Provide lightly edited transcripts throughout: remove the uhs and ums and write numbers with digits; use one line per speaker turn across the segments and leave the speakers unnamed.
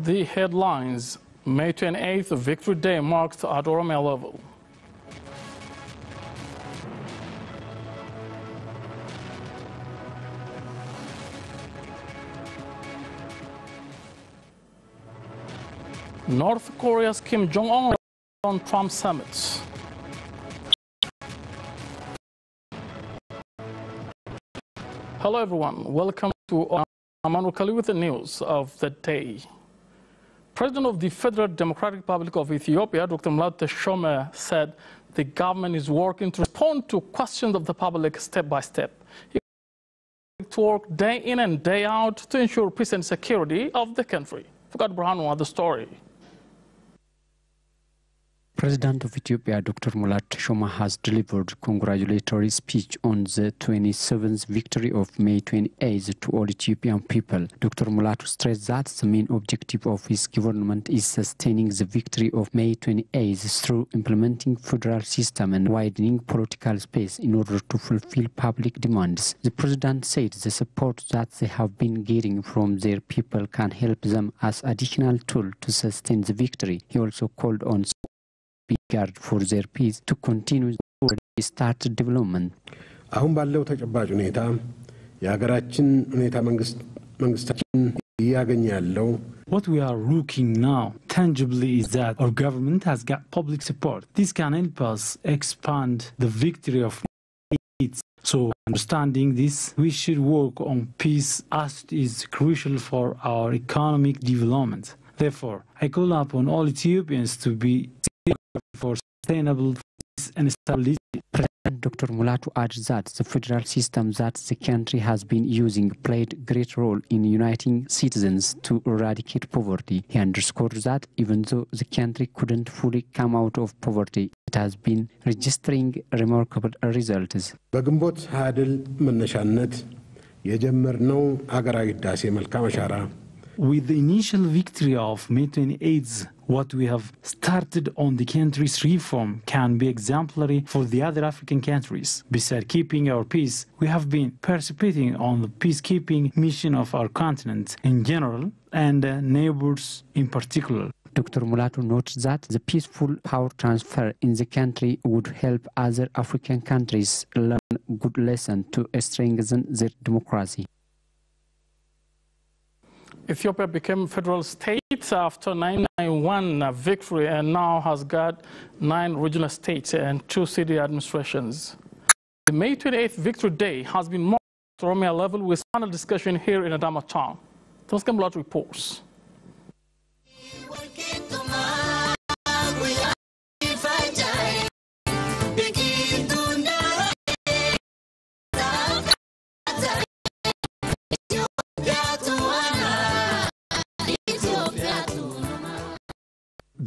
The headlines: May 28th, Victory Day marked at Oromia level. North Korea's Kim Jong-un on Trump summit. Hello everyone, welcome to Amanu Kali with the news of the day. President of the Federal Democratic Republic of Ethiopia, Dr. Mulatu Teshome, said the government is working to respond to questions of the public step by step. He to work day in and day out to ensure peace and security of the country. Fugad Burhanu had the story.
President of Ethiopia, Dr. Mulatu Teshome, has delivered congratulatory speech on the 27th victory of May 28th to all Ethiopian people. Dr. Mulatu stressed that the main objective of his government is sustaining the victory of May 28th through implementing federal system and widening political space in order to fulfill public demands. The president said the support that they have been getting from their people can help them as additional tool to sustain the victory. He also called on guard for their peace to continue already started development.
አሁን ባለው ተጨባጭ ሁኔታ የሀገራችን ሁኔታ መንግስታችን እያገኘ ያለው
What we are looking now tangibly is that our government has got public support. This can help us expand the victory of it. So understanding this, we should work on peace as it is crucial for our economic development. Therefore, I call upon all Ethiopians to be for sustainable peace and stability.
President Dr. Mulatu adds that the federal system that the country has been using played a great role in uniting citizens to eradicate poverty. He underscored that even though the country couldn't fully come out of poverty, it has been registering remarkable results.
በግንቦት ሀድል መነሻነት የጀመርነው ሀገራዊ ህዳሴ መልካም አሻራ
With the initial victory of May 28th, what we have started on the country's reform can be exemplary for the other African countries. Besides keeping our peace, we have been participating on the peacekeeping mission of our continent in general and neighbors in particular.
Dr. Mulatu notes that the peaceful power transfer in the country would help other African countries learn good lessons to strengthen their democracy.
Ethiopia became a federal state after 1991 victory and now has got 9 regional states and 2 city administrations. The May 28th Victory Day has been marked at Oromia level with final discussion here in Adama town. Toscan Blood reports.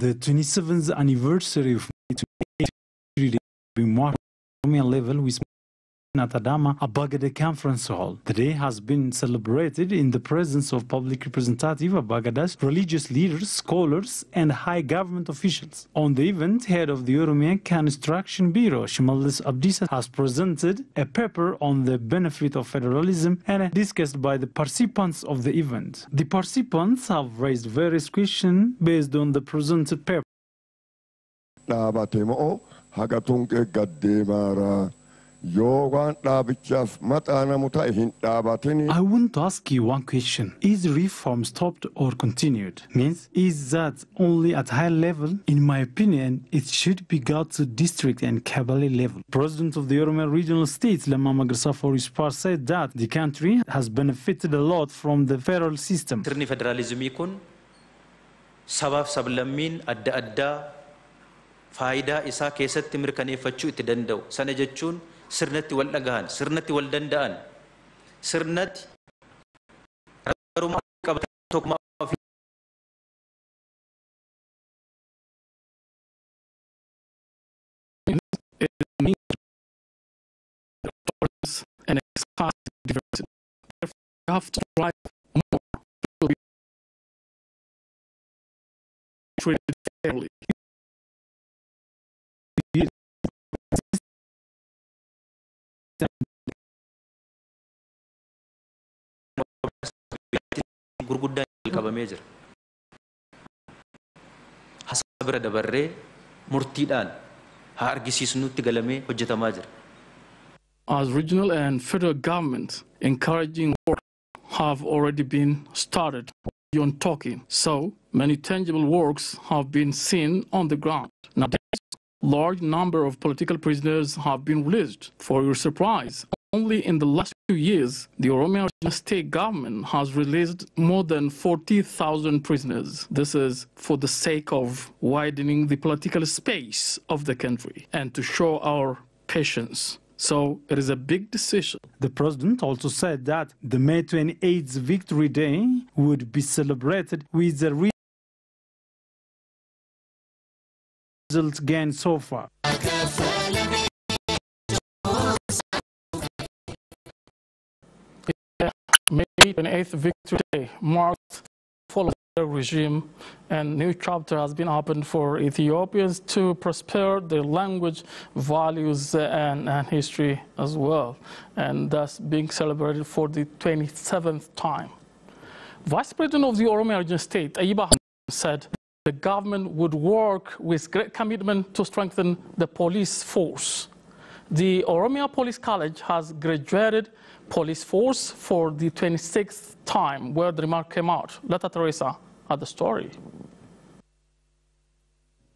The 27th anniversary of May 28th will be marked at Oromia level with at Adama Abagada Conference Hall. The day has been celebrated in the presence of public representatives, Abagadas, religious leaders, scholars, and high government officials. On the event, head of the Oromia Construction Bureau, Shimallis Abdisa, has presented a paper on the benefit of federalism and discussed by the participants of the event. The participants have raised various questions based on the presented paper.
I
want to ask you one question. Is reform stopped or continued? Means, is that only at high level? In my opinion, it should be got to district and Kabale level. President of the Oromia regional states, Lamma Magarsa for his part, said that the country has benefited a lot from the federal system.
Federalism ikun sabab sablammin adda faida isa keessatti mirkaneeffachuu itti danda'u. Sana jechuun sirnatti wal dhagahan, sirnatti wal danda'an, sirnatti garummaa qabatan tokkummaa ofii
and expand diversity. Therefore, you have to strive more to be treated fairly.
gurguddaa jalqabamee jira. sabira dabarree murtiidhaan haa argisiisnutti galamee hojjetamaa jira.
As regional and federal governments encouraging work have already been started beyond talking, so many tangible works have been seen on the ground. Nowadays, large number of political prisoners have been released. For your surprise, only in the last 2 years, the Oromia state government has released more than 40,000 prisoners. This is for the sake of widening the political space of the country and to show our patience. So it is a big decision.
The president also said that the May 28th Victory Day would be celebrated with the results gained so far.
May 28th Victory Day marks the fall of the regime, and new chapter has been opened for Ethiopians to prosper their language, values, and history as well. And that's being celebrated for the 27th time. Vice President of the Oromia Region State, Ayiba, said the government would work with great commitment to strengthen the police force. The Oromia Police College has graduated police force for the 26th time, where the remark came out. Lata Teresa had the story.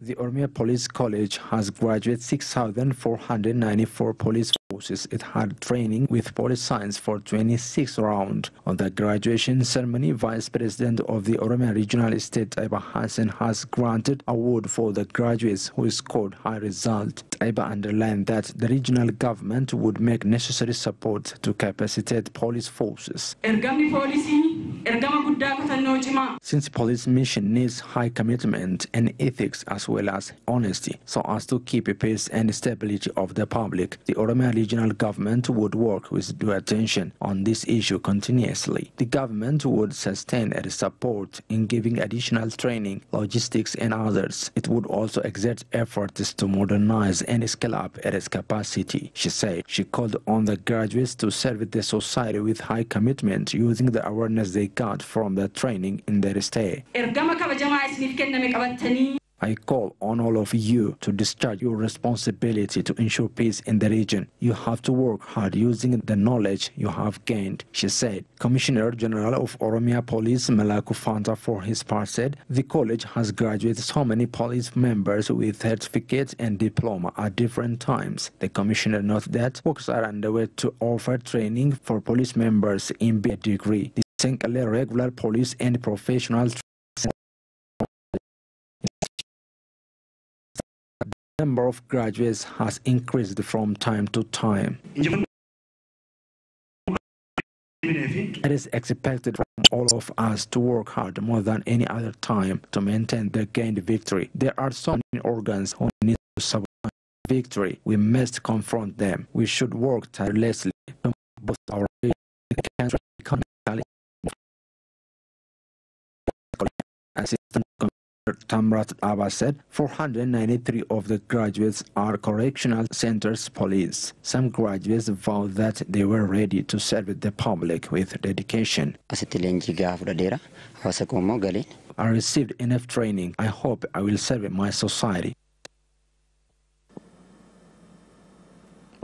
The Oromia Police College has graduated 6,494 police forces. It had training with police science for 26 rounds. On the graduation ceremony, Vice President of the Oromia Regional State, Taiba Hassan, has granted award for the graduates who scored high result. Taiba underlined that the regional government would make necessary support to capacitate police forces. Since police mission needs high commitment and ethics as well as honesty, so as to keep peace and stability of the public, the Oromia regional government would work with due attention on this issue continuously. The government would sustain and support in giving additional training, logistics and others. It would also exert efforts to modernize and scale up its capacity. She said she called on the graduates to serve the society with high commitment using the awareness they got from the training in their stay. I call on all of you to discharge your responsibility to ensure peace in the region. You have to work hard using the knowledge you have gained, she said. Commissioner General of Oromia Police, Malaku Fanta, for his part, said the college has graduated so many police members with certificates and diploma at different times. The commissioner noted that works are underway to offer training for police members in B degree. The regular police and professional number of graduates has increased from time to time. It is expected from all of us to work hard more than any other time to maintain the gained victory. There are so many organs who need to survive victory. We must confront them. We should work tirelessly to both our country economically. Assistant Tamrat Abba said 493 of the graduates are correctional centers police. Some graduates vowed that they were ready to serve the public with dedication. I received enough training. I hope I will serve my society.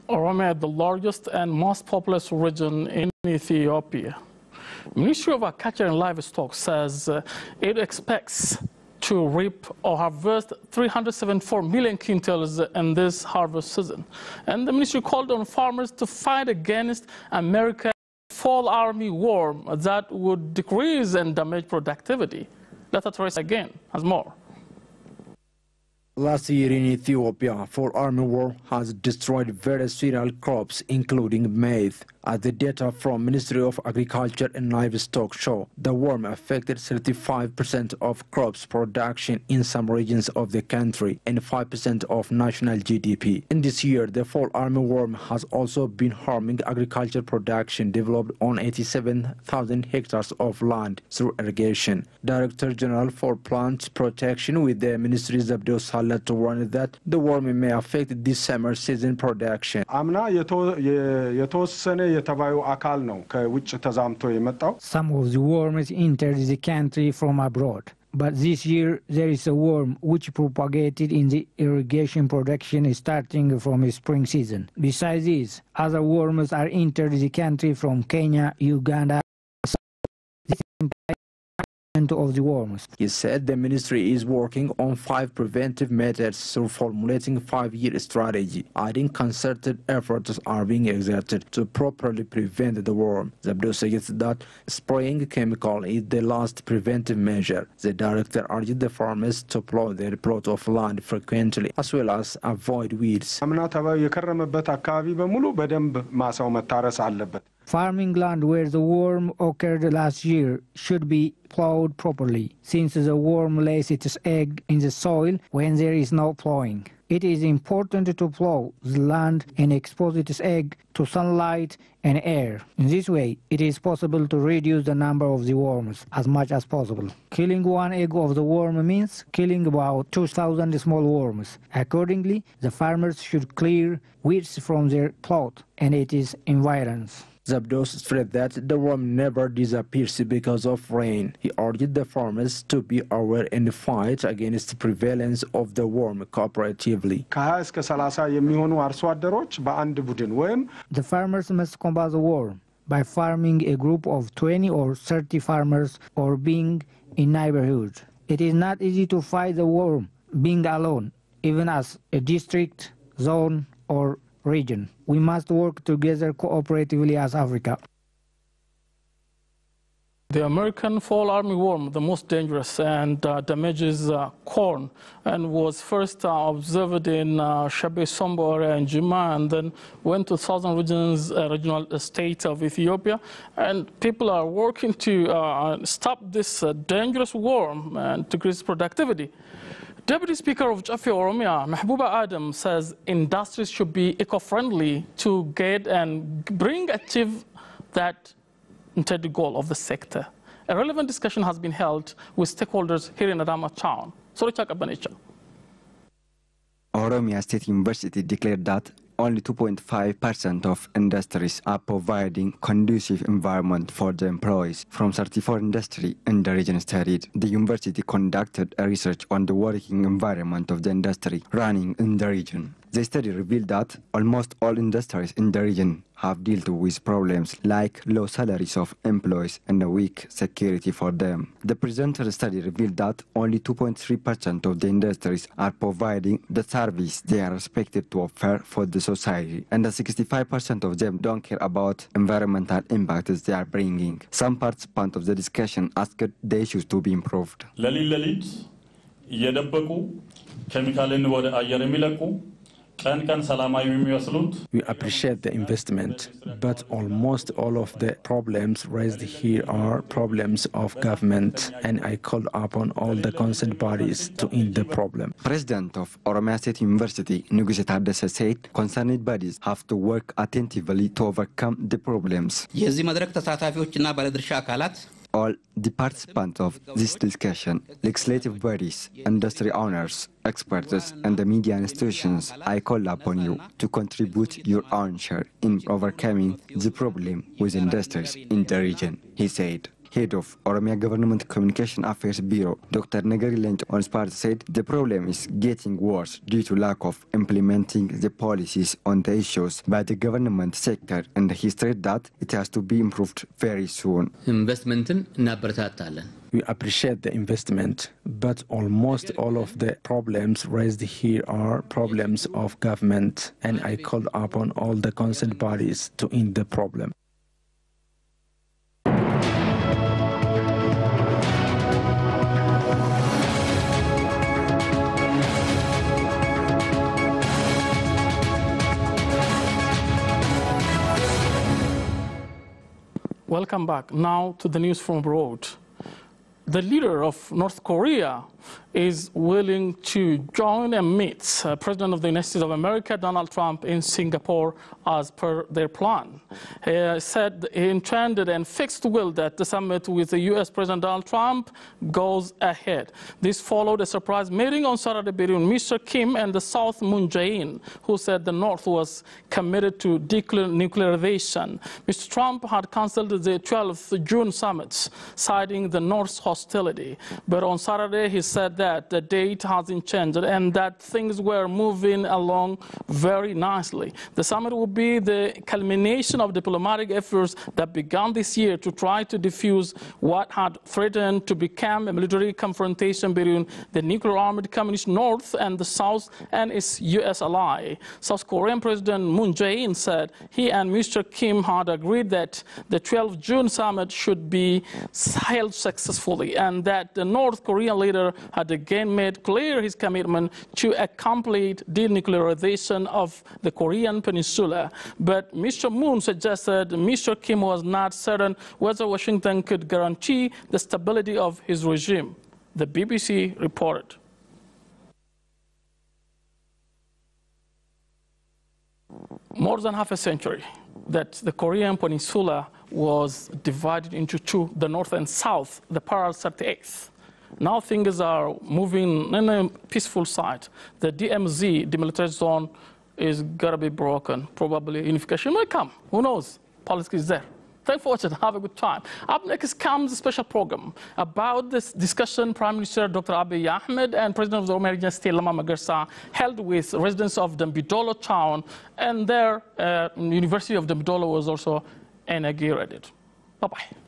Oromia, the largest and most populous region in Ethiopia. Ministry of Agriculture and Livestock says it expects to reap or harvest 374 million quintals in this harvest season. And the ministry called on farmers to fight against America's fall army worm that would decrease and damage productivity. Let us trace again has more.
Last year in Ethiopia, fall armyworm has destroyed various cereal crops, including maize. As the data from Ministry of Agriculture and Livestock show, the worm affected 35% of crops production in some regions of the country and 5% of national GDP. In this year, the fall armyworm has also been harming agriculture production developed on 87,000 hectares of land through irrigation. Director General for Plant Protection with the Ministry Zabdeo Salat warned that the worm may affect this summer season production.
Some of the worms entered the country from abroad. But this year there is a worm which propagated in the irrigation production starting from the spring season. Besides this, other worms are entered the country from Kenya, Uganda. Of the worms.
He said the ministry is working on 5 preventive methods through formulating 5-year strategy, adding concerted efforts are being exerted to properly prevent the worm. Zabdo suggests that spraying chemical is the last preventive measure. The director urged the farmers to plow their plot of land frequently as well as avoid weeds.
Farming land where the worm occurred last year should be plowed properly, since the worm lays its egg in the soil when there is no plowing. It is important to plow the land and expose its egg to sunlight and air. In this way, it is possible to reduce the number of the worms as much as possible. Killing one egg of the worm means killing about 2,000 small worms. Accordingly, the farmers should clear weeds from their plot and its environs.
Zabdos stressed that the worm never disappears because of rain. He urged the farmers to be aware and fight against the prevalence of the worm cooperatively.
The farmers must combat the worm by farming a group of 20 or 30 farmers or being in neighborhoods. It is not easy to fight the worm being alone, even as a district, zone, or region. We must work together cooperatively as Africa.
The American fall armyworm, the most dangerous and damages corn, and was first observed in Shabe Sombo area in Jima, and then went to southern regional states of Ethiopia. And people are working to stop this dangerous worm and to increase productivity. Deputy Speaker of Jafi Oromia, Mahbouba Adam, says industries should be eco-friendly to get and achieve that intended goal of the sector. A relevant discussion has been held with stakeholders here in Adama town.
Oromia State University declared that only 2.5% of industries are providing conducive environment for the employees from 34 industries in the region studied. The university conducted a research on the working environment of the industry running in the region. The study revealed that almost all industries in the region have dealt with problems like low salaries of employees and a weak security for them. The presented study revealed that only 2.3% of the industries are providing the service they are expected to offer for the society, and 65% of them don't care about environmental impacts they are bringing. Some participants of the discussion asked the issues to be improved.
We appreciate the investment, but almost all of the problems raised here are problems of government, and I called upon all the concerned bodies to end the problem.
President of Oromia State University, Nuguset Haddasa, said concerned bodies have to work attentively to overcome the problems. All the participants of this discussion, legislative bodies, industry owners, experts, and the media institutions, I call upon you to contribute your own share in overcoming the problem with industries in the region, he said. Head of Oromia Government Communication Affairs Bureau, Dr. Negari Lent, on his part said the problem is getting worse due to lack of implementing the policies on the issues by the government sector, and he stressed that it has to be improved very soon.
We appreciate the investment, but almost all of the problems raised here are problems of government, and I called upon all the concerned bodies to end the problem.
Welcome back. Now to the news from abroad. The leader of North Korea is willing to join and meet President of the United States of America, Donald Trump, in Singapore as per their plan. He said he intended and fixed will that the summit with the U.S. President Donald Trump goes ahead. This followed a surprise meeting on Saturday between Mr. Kim and the South Moon Jae-in, who said the North was committed to denuclearization. Mr. Trump had cancelled the 12th June summit, citing the North's hostility. But on Saturday, he said that the date hasn't changed and that things were moving along very nicely. The summit will be the culmination of diplomatic efforts that began this year to try to defuse what had threatened to become a military confrontation between the nuclear-armed Communist North and the South and its U.S. ally. South Korean President Moon Jae-in said he and Mr. Kim had agreed that the 12th June summit should be held successfully and that the North Korean leader had again made clear his commitment to a complete denuclearization of the Korean Peninsula. But Mr. Moon suggested Mr. Kim was not certain whether Washington could guarantee the stability of his regime. The BBC reported. More than half a century that the Korean Peninsula was divided into two, the North and South, the parallel 38th. Now things are moving in a peaceful side. The DMZ, demilitarized zone, is going to be broken. Probably unification may come. Who knows? Politics is there. Thanks for watching. Have a good time. Up next comes a special program about this discussion Prime Minister Dr. Abiy Ahmed and President of the Romanian State Lama Magarsa held with residents of Dambidolo town, and their University of Dambidolo was also inaugurated. Bye-bye.